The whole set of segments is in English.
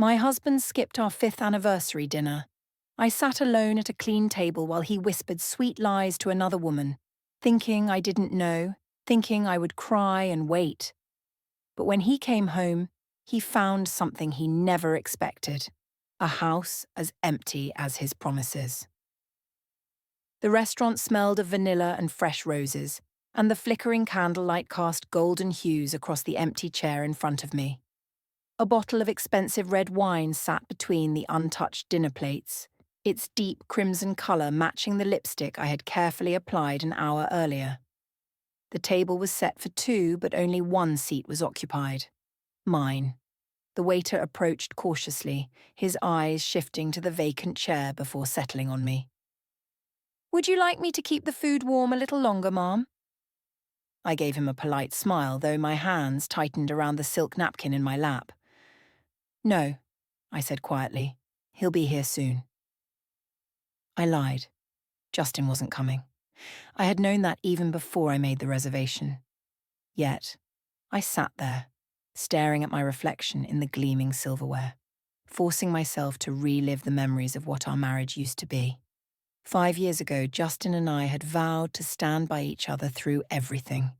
My husband skipped our 5th anniversary dinner. I sat alone at a clean table while he whispered sweet lies to another woman, thinking I didn't know, thinking I would cry and wait. But when he came home, he found something he never expected: a house as empty as his promises. The restaurant smelled of vanilla and fresh roses, and the flickering candlelight cast golden hues across the empty chair in front of me. A bottle of expensive red wine sat between the untouched dinner plates, its deep crimson colour matching the lipstick I had carefully applied an hour earlier. The table was set for two, but only one seat was occupied. Mine. The waiter approached cautiously, his eyes shifting to the vacant chair before settling on me. "Would you like me to keep the food warm a little longer, ma'am?" I gave him a polite smile, though my hands tightened around the silk napkin in my lap. "No," I said quietly. "He'll be here soon." I lied. Justin wasn't coming. I had known that even before I made the reservation. Yet, I sat there, staring at my reflection in the gleaming silverware, forcing myself to relive the memories of what our marriage used to be. 5 years ago, Justin and I had vowed to stand by each other through everything.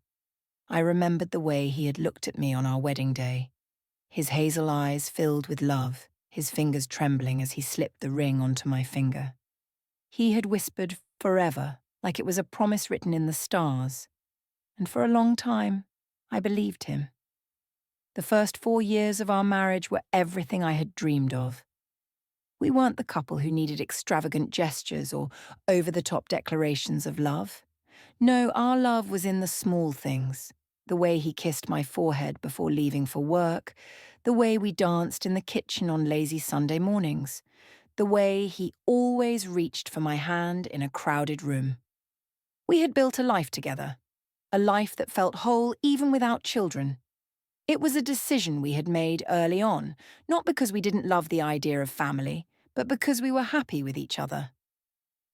I remembered the way he had looked at me on our wedding day, his hazel eyes filled with love, his fingers trembling as he slipped the ring onto my finger. He had whispered forever, like it was a promise written in the stars, and for a long time, I believed him. The first 4 years of our marriage were everything I had dreamed of. We weren't the couple who needed extravagant gestures or over-the-top declarations of love. No, our love was in the small things. The way he kissed my forehead before leaving for work, the way we danced in the kitchen on lazy Sunday mornings, the way he always reached for my hand in a crowded room. We had built a life together, a life that felt whole even without children. It was a decision we had made early on, not because we didn't love the idea of family, but because we were happy with each other.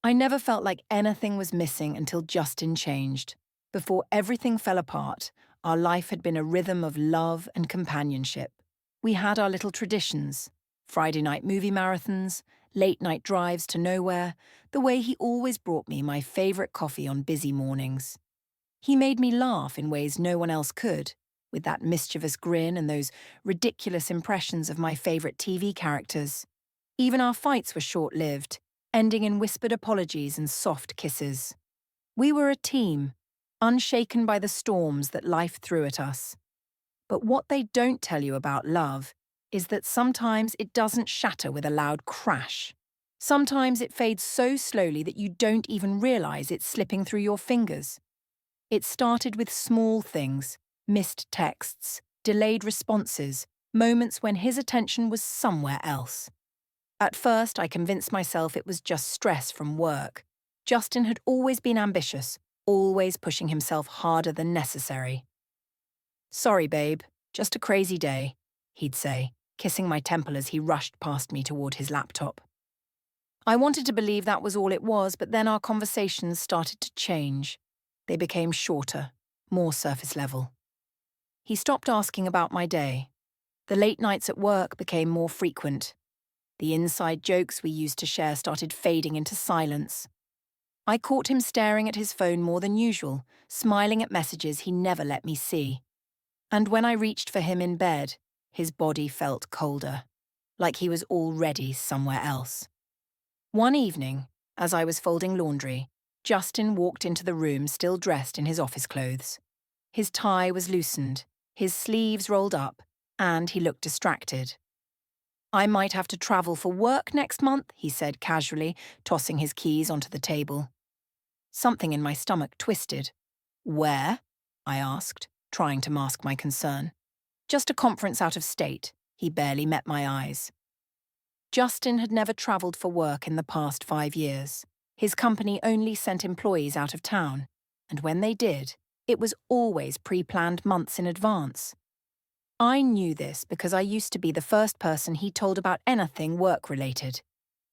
I never felt like anything was missing until Justin changed. Before everything fell apart, our life had been a rhythm of love and companionship. We had our little traditions: Friday night movie marathons, late night drives to nowhere, the way he always brought me my favourite coffee on busy mornings. He made me laugh in ways no one else could, with that mischievous grin and those ridiculous impressions of my favourite TV characters. Even our fights were short-lived, ending in whispered apologies and soft kisses. We were a team, unshaken by the storms that life threw at us. But what they don't tell you about love is that sometimes it doesn't shatter with a loud crash. Sometimes it fades so slowly that you don't even realise it's slipping through your fingers. It started with small things: missed texts, delayed responses, moments when his attention was somewhere else. At first, I convinced myself it was just stress from work. Justin had always been ambitious, always pushing himself harder than necessary. "Sorry, babe, just a crazy day," he'd say, kissing my temple as he rushed past me toward his laptop. I wanted to believe that was all it was, but then our conversations started to change. They became shorter, more surface level. He stopped asking about my day. The late nights at work became more frequent. The inside jokes we used to share started fading into silence. I caught him staring at his phone more than usual, smiling at messages he never let me see. And when I reached for him in bed, his body felt colder, like he was already somewhere else. One evening, as I was folding laundry, Justin walked into the room still dressed in his office clothes. His tie was loosened, his sleeves rolled up, and he looked distracted. "I might have to travel for work next month," he said casually, tossing his keys onto the table. Something in my stomach twisted. "Where?" I asked, trying to mask my concern. "Just a conference out of state." He barely met my eyes. Justin had never travelled for work in the past 5 years. His company only sent employees out of town, and when they did, it was always pre-planned months in advance. I knew this because I used to be the first person he told about anything work-related.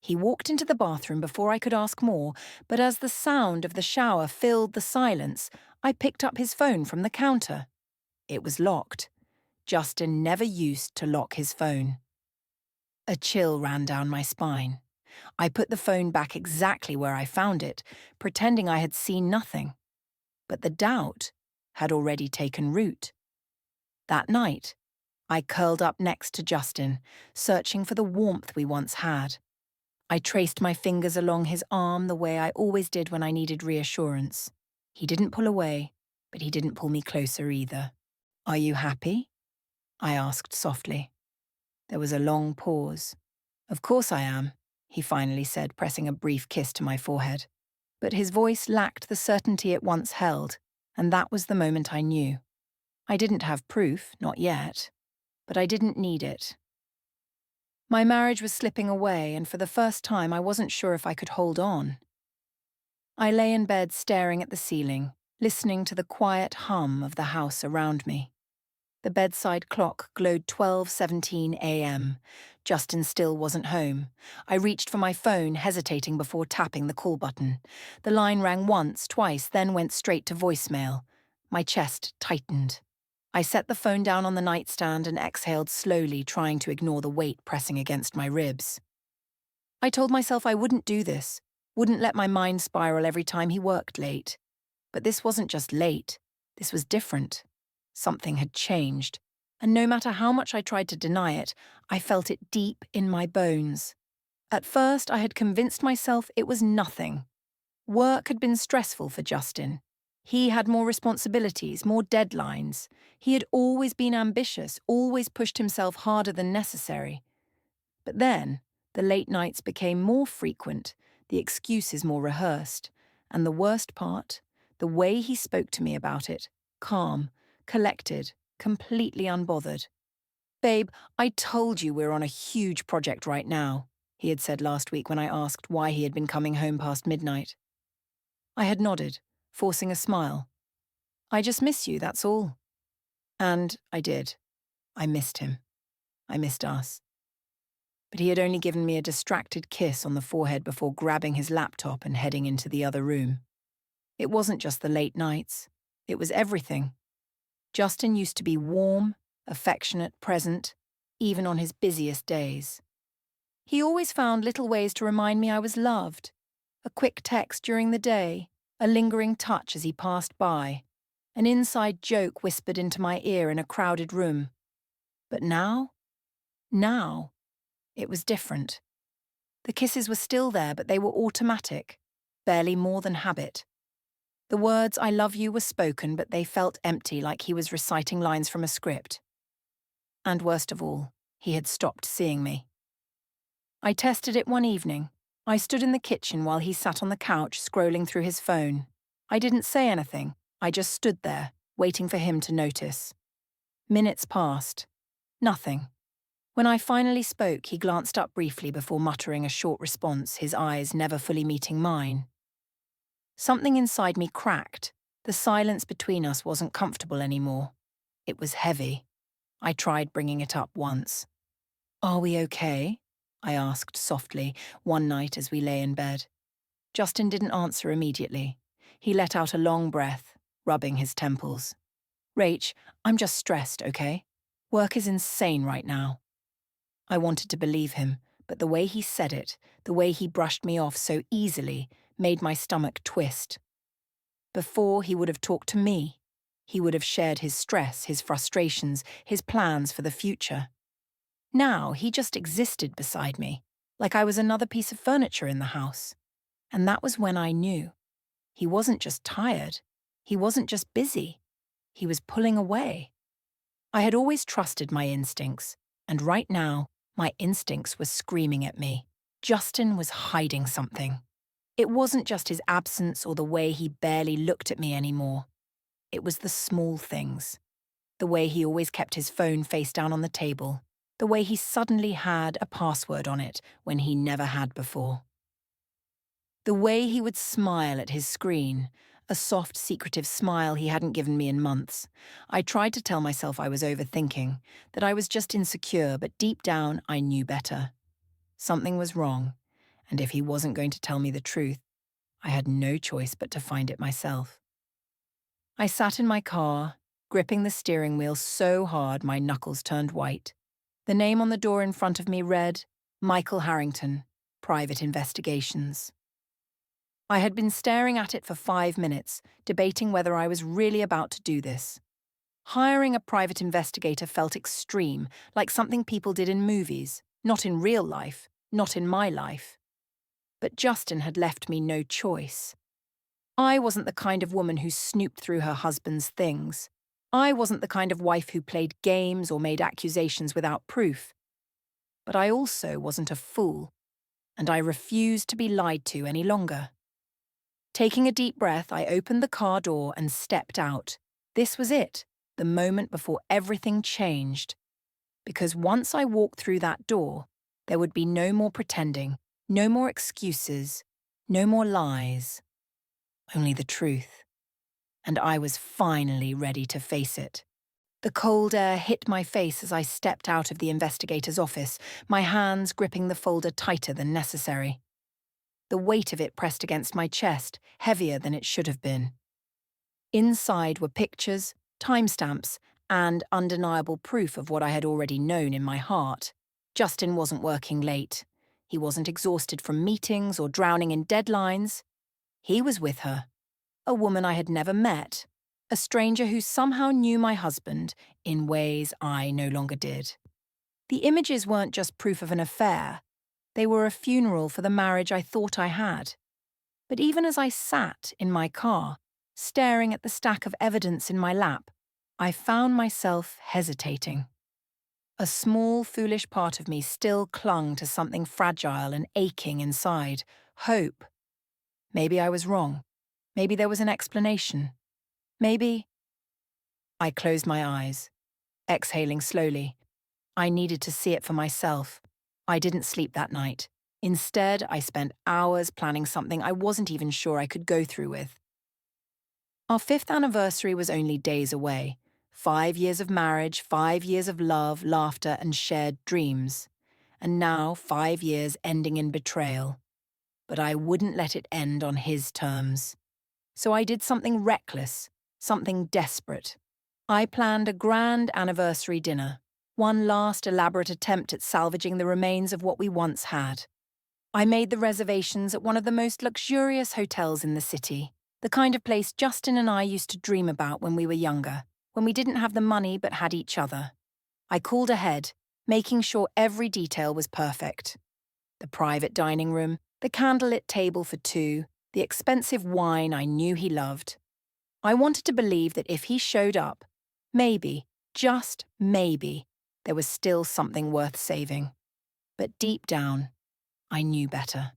He walked into the bathroom before I could ask more, but as the sound of the shower filled the silence, I picked up his phone from the counter. It was locked. Justin never used to lock his phone. A chill ran down my spine. I put the phone back exactly where I found it, pretending I had seen nothing. But the doubt had already taken root. That night, I curled up next to Justin, searching for the warmth we once had. I traced my fingers along his arm the way I always did when I needed reassurance. He didn't pull away, but he didn't pull me closer either. "Are you happy?" I asked softly. There was a long pause. "Of course I am," he finally said, pressing a brief kiss to my forehead. But his voice lacked the certainty it once held, and that was the moment I knew. I didn't have proof, not yet, but I didn't need it. My marriage was slipping away, and for the first time I wasn't sure if I could hold on. I lay in bed staring at the ceiling, listening to the quiet hum of the house around me. The bedside clock glowed 12:17 a.m. Justin still wasn't home. I reached for my phone, hesitating before tapping the call button. The line rang once, twice, then went straight to voicemail. My chest tightened. I set the phone down on the nightstand and exhaled slowly, trying to ignore the weight pressing against my ribs. I told myself I wouldn't do this, wouldn't let my mind spiral every time he worked late. But this wasn't just late. This was different. Something had changed, and no matter how much I tried to deny it, I felt it deep in my bones. At first, I had convinced myself it was nothing. Work had been stressful for Justin. He had more responsibilities, more deadlines. He had always been ambitious, always pushed himself harder than necessary. But then, the late nights became more frequent, the excuses more rehearsed, and the worst part, the way he spoke to me about it, calm, collected, completely unbothered. "Babe, I told you we're on a huge project right now," he had said last week when I asked why he had been coming home past midnight. I had nodded, forcing a smile. "I just miss you, that's all." And I did. I missed him. I missed us. But he had only given me a distracted kiss on the forehead before grabbing his laptop and heading into the other room. It wasn't just the late nights. It was everything. Justin used to be warm, affectionate, present, even on his busiest days. He always found little ways to remind me I was loved. A quick text during the day, a lingering touch as he passed by, an inside joke whispered into my ear in a crowded room. But now, it was different. The kisses were still there, but they were automatic, barely more than habit. The words "I love you" were spoken, but they felt empty, like he was reciting lines from a script. And worst of all, he had stopped seeing me. I tested it one evening. I stood in the kitchen while he sat on the couch scrolling through his phone. I didn't say anything. I just stood there, waiting for him to notice. Minutes passed. Nothing. When I finally spoke, he glanced up briefly before muttering a short response, his eyes never fully meeting mine. Something inside me cracked. The silence between us wasn't comfortable anymore. It was heavy. I tried bringing it up once. "Are we okay?" I asked softly, one night as we lay in bed. Justin didn't answer immediately. He let out a long breath, rubbing his temples. "Rach, I'm just stressed, okay? Work is insane right now." I wanted to believe him, but the way he said it, the way he brushed me off so easily, made my stomach twist. Before, he would have talked to me. He would have shared his stress, his frustrations, his plans for the future. Now, he just existed beside me, like I was another piece of furniture in the house. And that was when I knew. He wasn't just tired. He wasn't just busy. He was pulling away. I had always trusted my instincts, and right now, my instincts were screaming at me. Justin was hiding something. It wasn't just his absence or the way he barely looked at me anymore. It was the small things. The way he always kept his phone face down on the table. The way he suddenly had a password on it when he never had before. The way he would smile at his screen, a soft, secretive smile he hadn't given me in months. I tried to tell myself I was overthinking, that I was just insecure, but deep down I knew better. Something was wrong, and if he wasn't going to tell me the truth, I had no choice but to find it myself. I sat in my car, gripping the steering wheel so hard my knuckles turned white. The name on the door in front of me read, Michael Harrington, Private Investigations. I had been staring at it for 5 minutes, debating whether I was really about to do this. Hiring a private investigator felt extreme, like something people did in movies, not in real life, not in my life. But Justin had left me no choice. I wasn't the kind of woman who snooped through her husband's things. I wasn't the kind of wife who played games or made accusations without proof. But I also wasn't a fool, and I refused to be lied to any longer. Taking a deep breath, I opened the car door and stepped out. This was it, the moment before everything changed. Because once I walked through that door, there would be no more pretending, no more excuses, no more lies. Only the truth. And I was finally ready to face it. The cold air hit my face as I stepped out of the investigator's office, my hands gripping the folder tighter than necessary. The weight of it pressed against my chest, heavier than it should have been. Inside were pictures, timestamps, and undeniable proof of what I had already known in my heart. Justin wasn't working late. He wasn't exhausted from meetings or drowning in deadlines. He was with her, a woman I had never met, a stranger who somehow knew my husband in ways I no longer did. The images weren't just proof of an affair. They were a funeral for the marriage I thought I had. But even as I sat in my car, staring at the stack of evidence in my lap, I found myself hesitating. A small, foolish part of me still clung to something fragile and aching inside, hope. Maybe I was wrong. Maybe there was an explanation. Maybe... I closed my eyes, exhaling slowly. I needed to see it for myself. I didn't sleep that night. Instead, I spent hours planning something I wasn't even sure I could go through with. Our 5th anniversary was only days away. 5 years of marriage, 5 years of love, laughter, and shared dreams. And now 5 years ending in betrayal. But I wouldn't let it end on his terms. So I did something reckless, something desperate. I planned a grand anniversary dinner, one last elaborate attempt at salvaging the remains of what we once had. I made the reservations at one of the most luxurious hotels in the city, the kind of place Justin and I used to dream about when we were younger, when we didn't have the money but had each other. I called ahead, making sure every detail was perfect. The private dining room, the candlelit table for two, the expensive wine I knew he loved. I wanted to believe that if he showed up, maybe, just maybe, there was still something worth saving. But deep down, I knew better.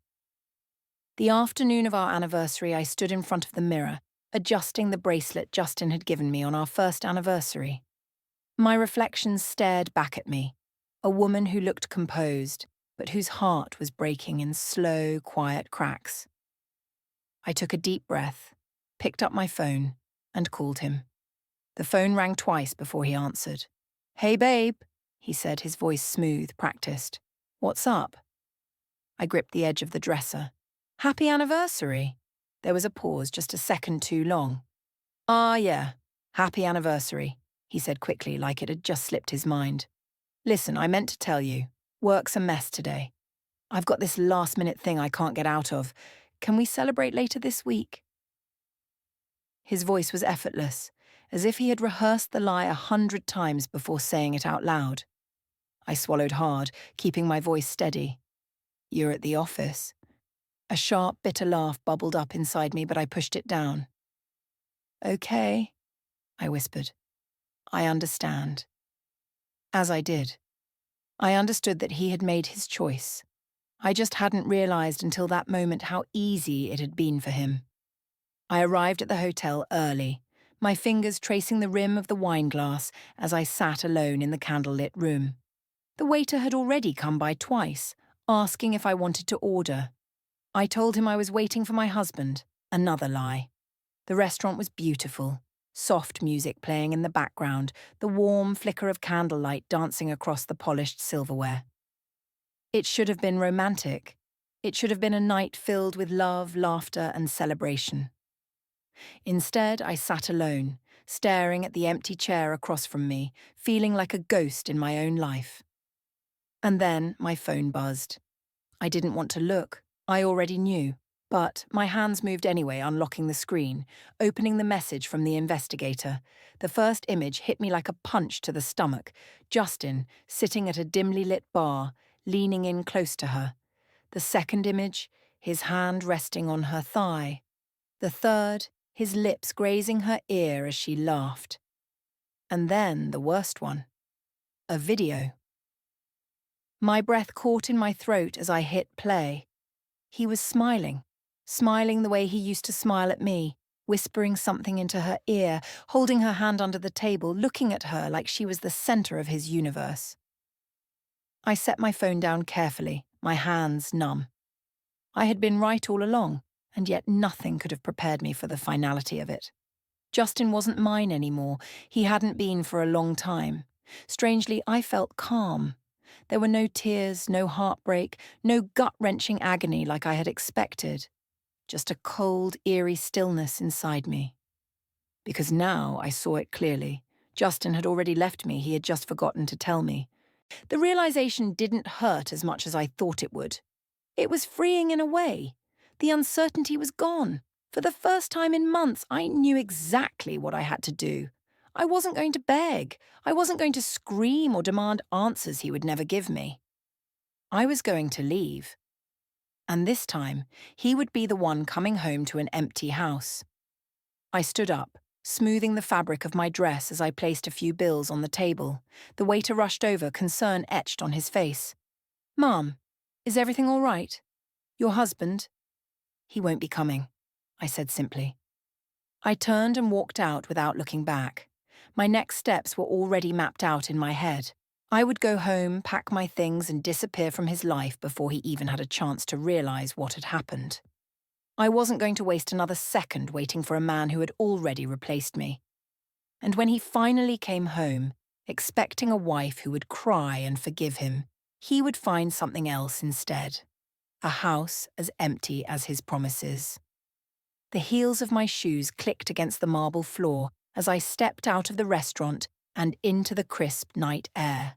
The afternoon of our anniversary, I stood in front of the mirror, adjusting the bracelet Justin had given me on our first anniversary. My reflection stared back at me, a woman who looked composed, but whose heart was breaking in slow, quiet cracks. I took a deep breath, picked up my phone, and called him. The phone rang twice before he answered. "Hey, babe," he said, his voice smooth, practiced. "What's up?" I gripped the edge of the dresser. "Happy anniversary." There was a pause, just a second too long. Yeah, happy anniversary," he said quickly, like it had just slipped his mind. "Listen, I meant to tell you. Work's a mess today. I've got this last-minute thing I can't get out of. Can we celebrate later this week?" His voice was effortless, as if he had rehearsed the lie 100 times before saying it out loud. I swallowed hard, keeping my voice steady. "You're at the office." A sharp, bitter laugh bubbled up inside me, but I pushed it down. "Okay," I whispered. "I understand." As I did. I understood that he had made his choice. I just hadn't realized until that moment how easy it had been for him. I arrived at the hotel early, my fingers tracing the rim of the wine glass as I sat alone in the candlelit room. The waiter had already come by twice, asking if I wanted to order. I told him I was waiting for my husband, another lie. The restaurant was beautiful, soft music playing in the background, the warm flicker of candlelight dancing across the polished silverware. It should have been romantic. It should have been a night filled with love, laughter, and celebration. Instead, I sat alone, staring at the empty chair across from me, feeling like a ghost in my own life. And then my phone buzzed. I didn't want to look. I already knew. But my hands moved anyway, unlocking the screen, opening the message from the investigator. The first image hit me like a punch to the stomach. Justin, sitting at a dimly lit bar, leaning in close to her. The second image, his hand resting on her thigh. The third, his lips grazing her ear as she laughed. And then the worst one. A video. My breath caught in my throat as I hit play. He was smiling the way he used to smile at me, whispering something into her ear, holding her hand under the table, looking at her like she was the center of his universe. I set my phone down carefully, my hands numb. I had been right all along, and yet nothing could have prepared me for the finality of it. Justin wasn't mine anymore. He hadn't been for a long time. Strangely, I felt calm. There were no tears, no heartbreak, no gut-wrenching agony like I had expected. Just a cold, eerie stillness inside me. Because now I saw it clearly. Justin had already left me, he had just forgotten to tell me. The realization didn't hurt as much as I thought it would. It was freeing in a way. The uncertainty was gone. For the first time in months, I knew exactly what I had to do. I wasn't going to beg. I wasn't going to scream or demand answers he would never give me. I was going to leave. And this time, he would be the one coming home to an empty house. I stood up, smoothing the fabric of my dress as I placed a few bills on the table. The waiter rushed over, concern etched on his face. "Mom, is everything all right? Your husband?" "He won't be coming," I said simply. I turned and walked out without looking back. My next steps were already mapped out in my head. I would go home, pack my things, and disappear from his life before he even had a chance to realize what had happened. I wasn't going to waste another second waiting for a man who had already replaced me. And when he finally came home, expecting a wife who would cry and forgive him, he would find something else instead. A house as empty as his promises. The heels of my shoes clicked against the marble floor as I stepped out of the restaurant and into the crisp night air.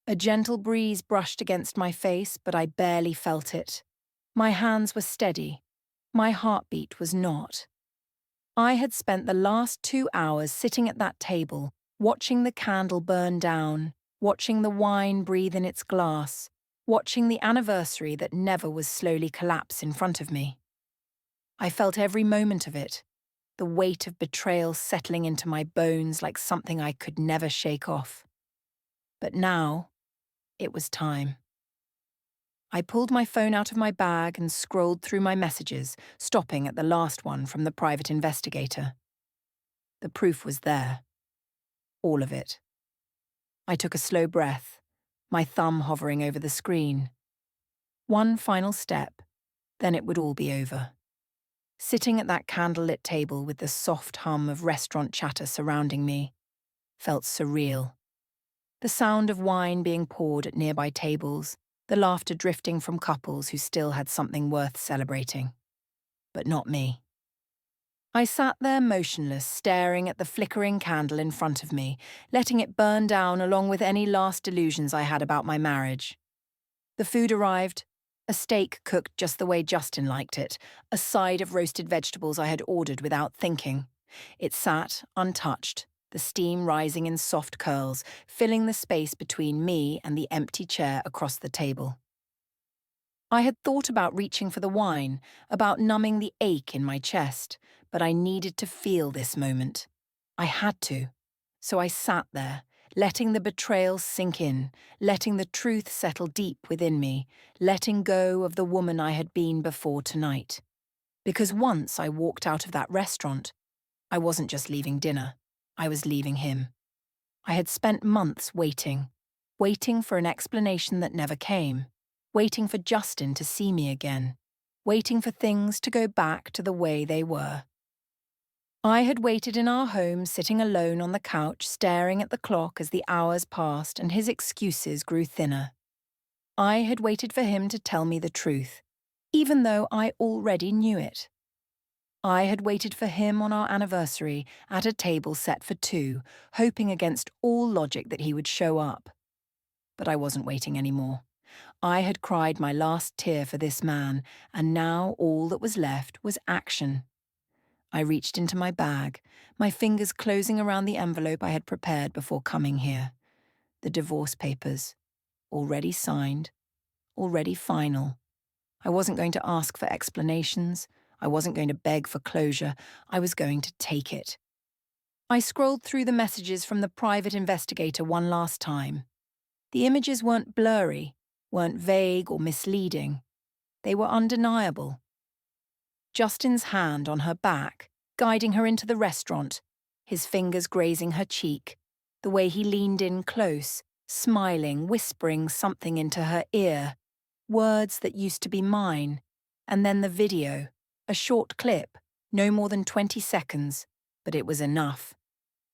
A gentle breeze brushed against my face, but I barely felt it. My hands were steady. My heartbeat was not. I had spent the last 2 hours sitting at that table, watching the candle burn down, watching the wine breathe in its glass, watching the anniversary that never was slowly collapse in front of me. I felt every moment of it, the weight of betrayal settling into my bones like something I could never shake off. But now, it was time. I pulled my phone out of my bag and scrolled through my messages, stopping at the last one from the private investigator. The proof was there. All of it. I took a slow breath, my thumb hovering over the screen. One final step, then it would all be over. Sitting at that candlelit table with the soft hum of restaurant chatter surrounding me felt surreal. The sound of wine being poured at nearby tables, the laughter drifting from couples who still had something worth celebrating. But not me. I sat there motionless, staring at the flickering candle in front of me, letting it burn down along with any last delusions I had about my marriage. The food arrived. A steak cooked just the way Justin liked it, a side of roasted vegetables I had ordered without thinking. It sat, untouched, the steam rising in soft curls, filling the space between me and the empty chair across the table. I had thought about reaching for the wine, about numbing the ache in my chest, but I needed to feel this moment. I had to. So I sat there, letting the betrayal sink in, letting the truth settle deep within me, letting go of the woman I had been before tonight. Because once I walked out of that restaurant, I wasn't just leaving dinner, I was leaving him. I had spent months waiting for an explanation that never came, waiting for Justin to see me again, waiting for things to go back to the way they were. I had waited in our home, sitting alone on the couch, staring at the clock as the hours passed and his excuses grew thinner. I had waited for him to tell me the truth, even though I already knew it. I had waited for him on our anniversary at a table set for two, hoping against all logic that he would show up. But I wasn't waiting anymore. I had cried my last tear for this man, and now all that was left was action. I reached into my bag, my fingers closing around the envelope I had prepared before coming here. The divorce papers, already signed, already final. I wasn't going to ask for explanations. I wasn't going to beg for closure. I was going to take it. I scrolled through the messages from the private investigator one last time. The images weren't blurry, weren't vague or misleading. They were undeniable. Justin's hand on her back, guiding her into the restaurant, his fingers grazing her cheek, the way he leaned in close, smiling, whispering something into her ear, words that used to be mine, and then the video, a short clip, no more than 20 seconds, but it was enough.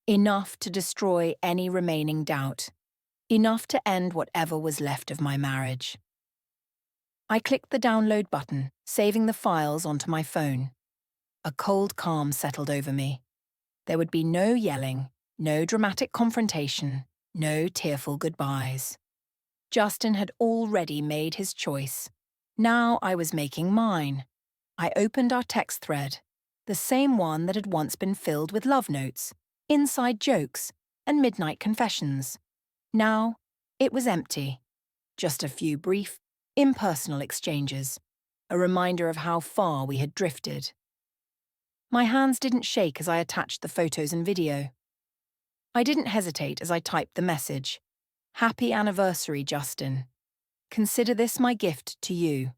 Enough to destroy any remaining doubt. Enough to end whatever was left of my marriage. I clicked the download button, saving the files onto my phone. A cold calm settled over me. There would be no yelling, no dramatic confrontation, no tearful goodbyes. Justin had already made his choice. Now I was making mine. I opened our text thread, the same one that had once been filled with love notes, inside jokes, and midnight confessions. Now, it was empty. Just a few brief, impersonal exchanges, a reminder of how far we had drifted. My hands didn't shake as I attached the photos and video. I didn't hesitate as I typed the message. Happy anniversary, Justin. Consider this my gift to you.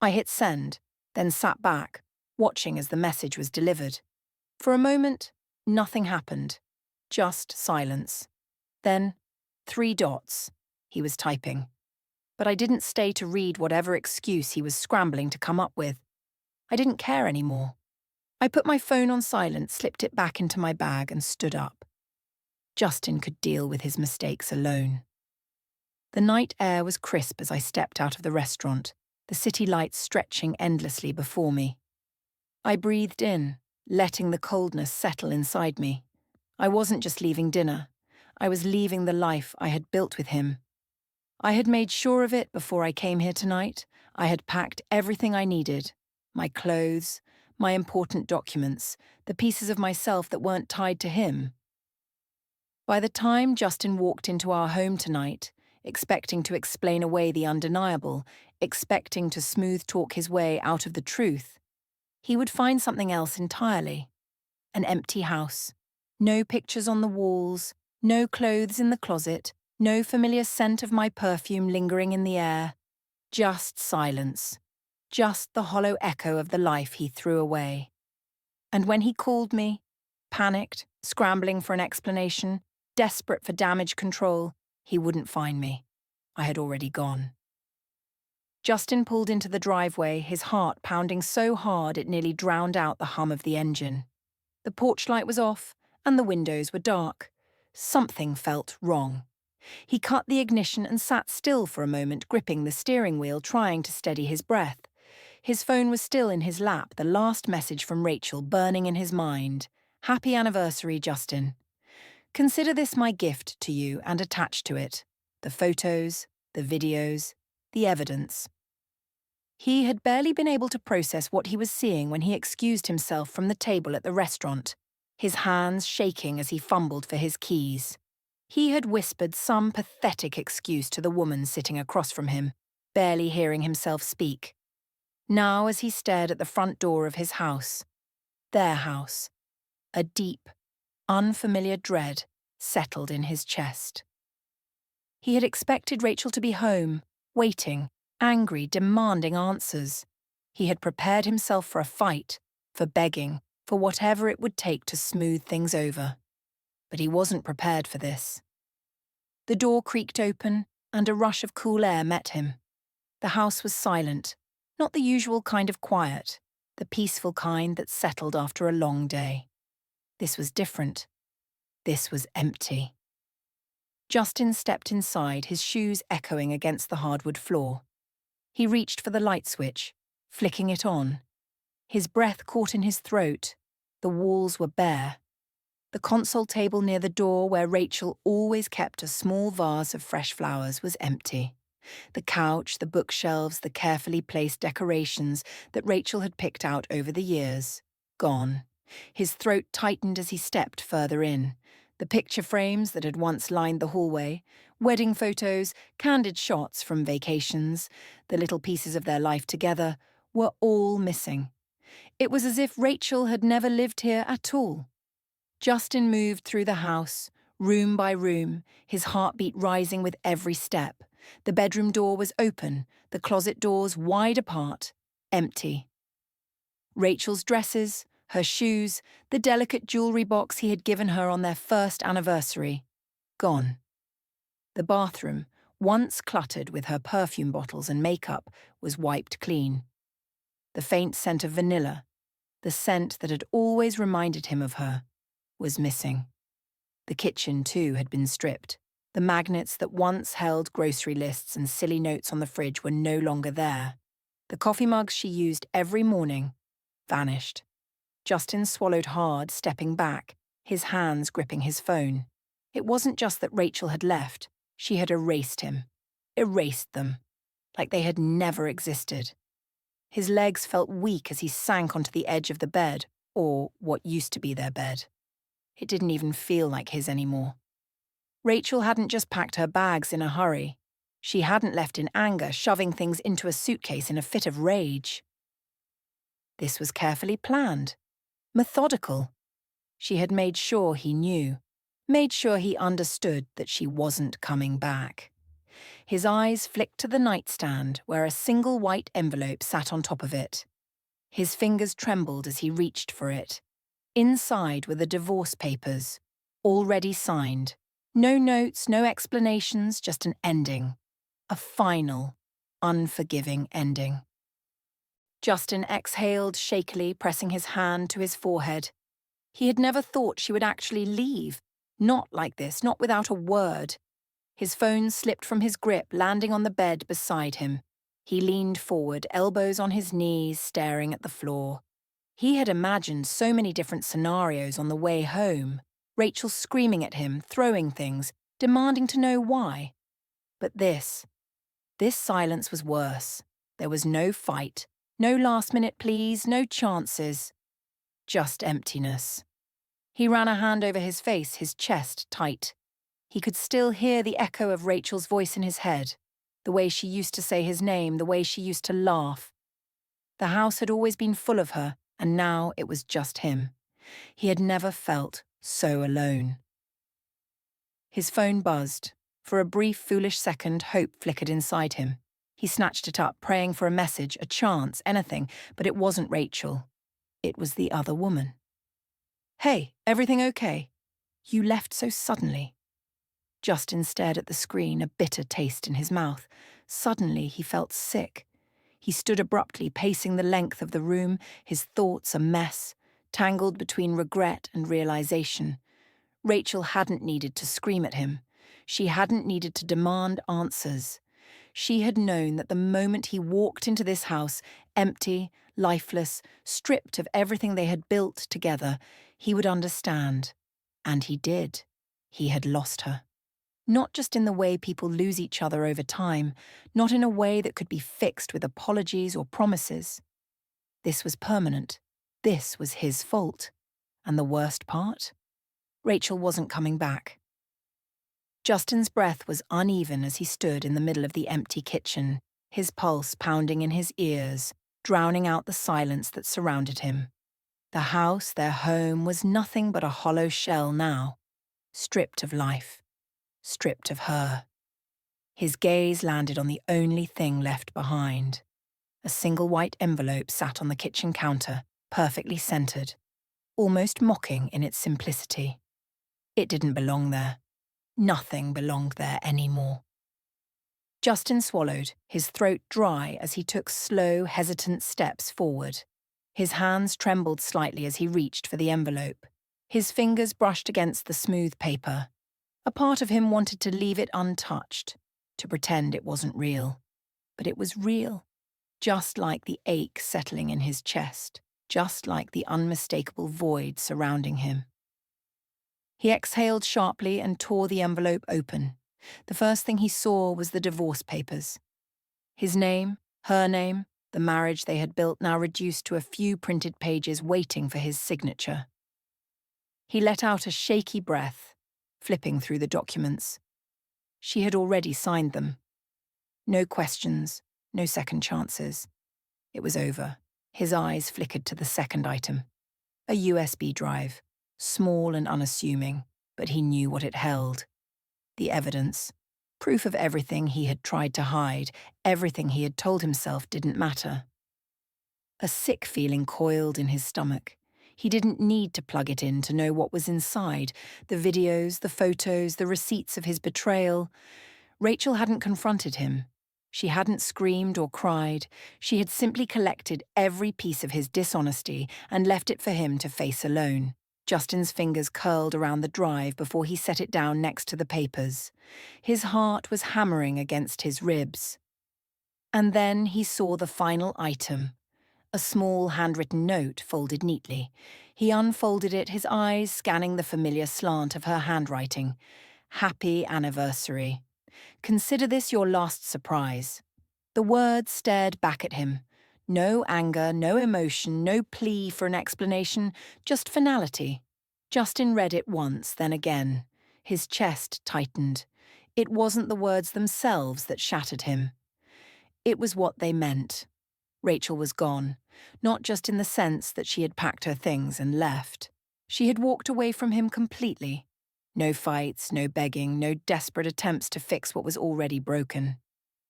I hit send, then sat back, watching as the message was delivered. For a moment, nothing happened. Just silence. Then, 3 dots. He was typing. But I didn't stay to read whatever excuse he was scrambling to come up with. I didn't care anymore. I put my phone on silent, slipped it back into my bag, and stood up. Justin could deal with his mistakes alone. The night air was crisp as I stepped out of the restaurant, the city lights stretching endlessly before me. I breathed in, letting the coldness settle inside me. I wasn't just leaving dinner. I was leaving the life I had built with him. I had made sure of it before I came here tonight. I had packed everything I needed. My clothes, my important documents, the pieces of myself that weren't tied to him. By the time Justin walked into our home tonight, expecting to explain away the undeniable, expecting to smooth talk his way out of the truth, he would find something else entirely. An empty house. No pictures on the walls, no clothes in the closet, no familiar scent of my perfume lingering in the air. Just silence. Just the hollow echo of the life he threw away. And when he called me, panicked, scrambling for an explanation, desperate for damage control, he wouldn't find me. I had already gone. Justin pulled into the driveway, his heart pounding so hard it nearly drowned out the hum of the engine. The porch light was off, and the windows were dark. Something felt wrong. He cut the ignition and sat still for a moment, gripping the steering wheel, trying to steady his breath. His phone was still in his lap, the last message from Rachel burning in his mind. Happy anniversary, Justin. Consider this my gift to you and attached to it. The photos, the videos, the evidence. He had barely been able to process what he was seeing when he excused himself from the table at the restaurant, his hands shaking as he fumbled for his keys. He had whispered some pathetic excuse to the woman sitting across from him, barely hearing himself speak. Now, as he stared at the front door of his house, their house, a deep, unfamiliar dread settled in his chest. He had expected Rachel to be home, waiting, angry, demanding answers. He had prepared himself for a fight, for begging, for whatever it would take to smooth things over. But he wasn't prepared for this. The door creaked open, and a rush of cool air met him. The house was silent, not the usual kind of quiet, the peaceful kind that settled after a long day. This was different. This was empty. Justin stepped inside, his shoes echoing against the hardwood floor. He reached for the light switch, flicking it on. His breath caught in his throat. The walls were bare. The console table near the door where Rachel always kept a small vase of fresh flowers was empty. The couch, the bookshelves, the carefully placed decorations that Rachel had picked out over the years, gone. His throat tightened as he stepped further in. The picture frames that had once lined the hallway, wedding photos, candid shots from vacations, the little pieces of their life together, were all missing. It was as if Rachel had never lived here at all. Justin moved through the house, room by room, his heartbeat rising with every step. The bedroom door was open, the closet doors wide apart, empty. Rachel's dresses, her shoes, the delicate jewelry box he had given her on their first anniversary, gone. The bathroom, once cluttered with her perfume bottles and makeup, was wiped clean. The faint scent of vanilla, the scent that had always reminded him of her, was missing. The kitchen, too, had been stripped. The magnets that once held grocery lists and silly notes on the fridge were no longer there. The coffee mugs she used every morning vanished. Justin swallowed hard, stepping back, his hands gripping his phone. It wasn't just that Rachel had left. She had erased him. Erased them. Like they had never existed. His legs felt weak as he sank onto the edge of the bed, or what used to be their bed. It didn't even feel like his anymore. Rachel hadn't just packed her bags in a hurry. She hadn't left in anger, shoving things into a suitcase in a fit of rage. This was carefully planned, methodical. She had made sure he knew, made sure he understood that she wasn't coming back. His eyes flicked to the nightstand where a single white envelope sat on top of it. His fingers trembled as he reached for it. Inside were the divorce papers, already signed. No notes, no explanations, just an ending. A final, unforgiving ending. Justin exhaled shakily, pressing his hand to his forehead. He had never thought she would actually leave. Not like this, not without a word. His phone slipped from his grip, landing on the bed beside him. He leaned forward, elbows on his knees, staring at the floor. He had imagined so many different scenarios on the way home. Rachel screaming at him, throwing things, demanding to know why. But this silence was worse. There was no fight, no last-minute pleas, no chances. Just emptiness. He ran a hand over his face, his chest tight. He could still hear the echo of Rachel's voice in his head, the way she used to say his name, the way she used to laugh. The house had always been full of her, and now it was just him. He had never felt so alone. His phone buzzed. For a brief, foolish second, hope flickered inside him. He snatched it up, praying for a message, a chance, anything, but it wasn't Rachel. It was the other woman. "Hey, everything okay? You left so suddenly." Justin stared at the screen, a bitter taste in his mouth. Suddenly, he felt sick. He stood abruptly, pacing the length of the room, his thoughts a mess, tangled between regret and realization. Rachel hadn't needed to scream at him. She hadn't needed to demand answers. She had known that the moment he walked into this house, empty, lifeless, stripped of everything they had built together, he would understand. And he did. He had lost her. Not just in the way people lose each other over time, not in a way that could be fixed with apologies or promises. This was permanent. This was his fault. And the worst part? Rachel wasn't coming back. Justin's breath was uneven as he stood in the middle of the empty kitchen, his pulse pounding in his ears, drowning out the silence that surrounded him. The house, their home, was nothing but a hollow shell now, stripped of life, stripped of her. His gaze landed on the only thing left behind. A single white envelope sat on the kitchen counter, perfectly centered, almost mocking in its simplicity. It didn't belong there. Nothing belonged there anymore. Justin swallowed, his throat dry as he took slow, hesitant steps forward. His hands trembled slightly as he reached for the envelope. His fingers brushed against the smooth paper. A part of him wanted to leave it untouched, to pretend it wasn't real. But it was real, just like the ache settling in his chest, just like the unmistakable void surrounding him. He exhaled sharply and tore the envelope open. The first thing he saw was the divorce papers. His name, her name, the marriage they had built now reduced to a few printed pages waiting for his signature. He let out a shaky breath, flipping through the documents. She had already signed them. No questions, no second chances. It was over. His eyes flickered to the second item. A USB drive, small and unassuming, but he knew what it held. The evidence. Proof of everything he had tried to hide, everything he had told himself didn't matter. A sick feeling coiled in his stomach. He didn't need to plug it in to know what was inside, the videos, the photos, the receipts of his betrayal. Rachel hadn't confronted him. She hadn't screamed or cried. She had simply collected every piece of his dishonesty and left it for him to face alone. Justin's fingers curled around the drive before he set it down next to the papers. His heart was hammering against his ribs. And then he saw the final item. A small handwritten note folded neatly. He unfolded it, his eyes scanning the familiar slant of her handwriting. Happy anniversary. Consider this your last surprise. The words stared back at him. No anger, no emotion, no plea for an explanation, just finality. Justin read it once, then again. His chest tightened. It wasn't the words themselves that shattered him. It was what they meant. Rachel was gone, not just in the sense that she had packed her things and left. She had walked away from him completely. No fights, no begging, no desperate attempts to fix what was already broken.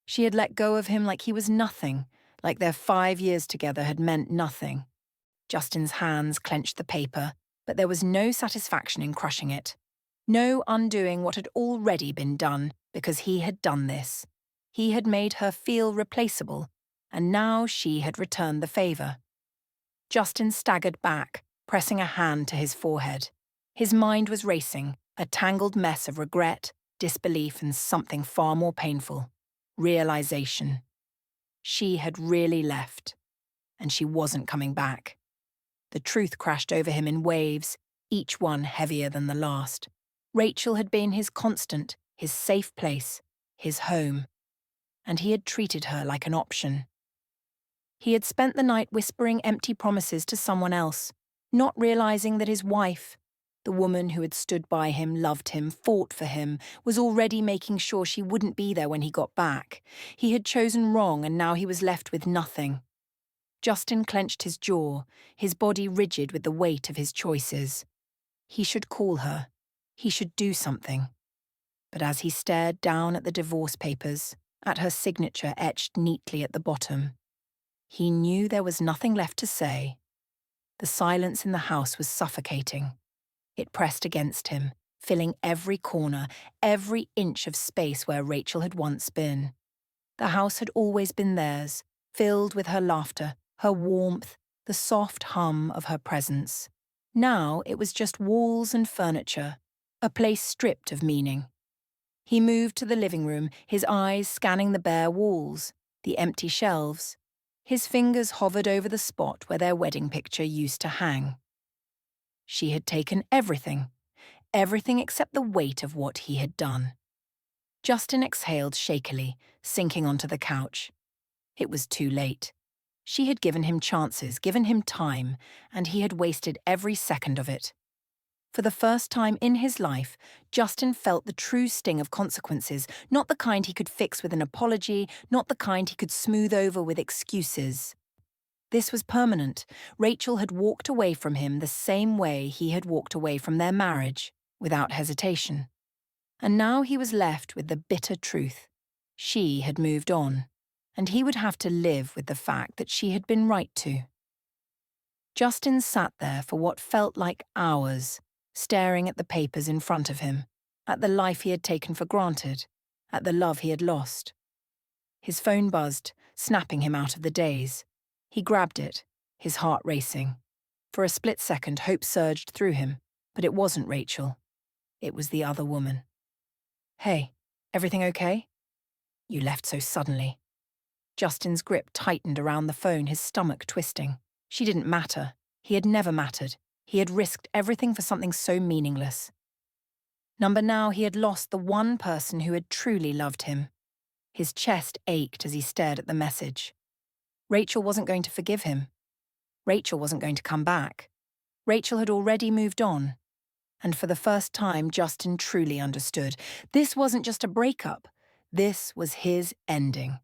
She had let go of him like he was nothing, like their 5 years together had meant nothing. Justin's hands clenched the paper, but there was no satisfaction in crushing it. No undoing what had already been done, because he had done this. He had made her feel replaceable, and now she had returned the favour. Justin staggered back, pressing a hand to his forehead. His mind was racing, a tangled mess of regret, disbelief, and something far more painful. Realization. She had really left, and she wasn't coming back. The truth crashed over him in waves, each one heavier than the last. Rachel had been his constant, his safe place, his home, and he had treated her like an option. He had spent the night whispering empty promises to someone else, not realizing that his wife, the woman who had stood by him, loved him, fought for him, was already making sure she wouldn't be there when he got back. He had chosen wrong, and now he was left with nothing. Justin clenched his jaw, his body rigid with the weight of his choices. He should call her. He should do something. But as he stared down at the divorce papers, at her signature etched neatly at the bottom, he knew there was nothing left to say. The silence in the house was suffocating. It pressed against him, filling every corner, every inch of space where Rachel had once been. The house had always been theirs, filled with her laughter, her warmth, the soft hum of her presence. Now it was just walls and furniture, a place stripped of meaning. He moved to the living room, his eyes scanning the bare walls, the empty shelves. His fingers hovered over the spot where their wedding picture used to hang. She had taken everything, everything except the weight of what he had done. Justin exhaled shakily, sinking onto the couch. It was too late. She had given him chances, given him time, and he had wasted every second of it. For the first time in his life, Justin felt the true sting of consequences, not the kind he could fix with an apology, not the kind he could smooth over with excuses. This was permanent. Rachel had walked away from him the same way he had walked away from their marriage, without hesitation. And now he was left with the bitter truth. She had moved on, and he would have to live with the fact that she had been right to. Justin sat there for what felt like hours, staring at the papers in front of him, at the life he had taken for granted, at the love he had lost. His phone buzzed, snapping him out of the daze. He grabbed it, his heart racing. For a split second, hope surged through him, but it wasn't Rachel. It was the other woman. "Hey, everything okay?" "You left so suddenly." Justin's grip tightened around the phone, his stomach twisting. She didn't matter. He had never mattered. He had risked everything for something so meaningless. Number now he had lost the one person who had truly loved him. His chest ached as he stared at the message. Rachel wasn't going to forgive him. Rachel wasn't going to come back. Rachel had already moved on. And for the first time, Justin truly understood. This wasn't just a breakup. This was his ending.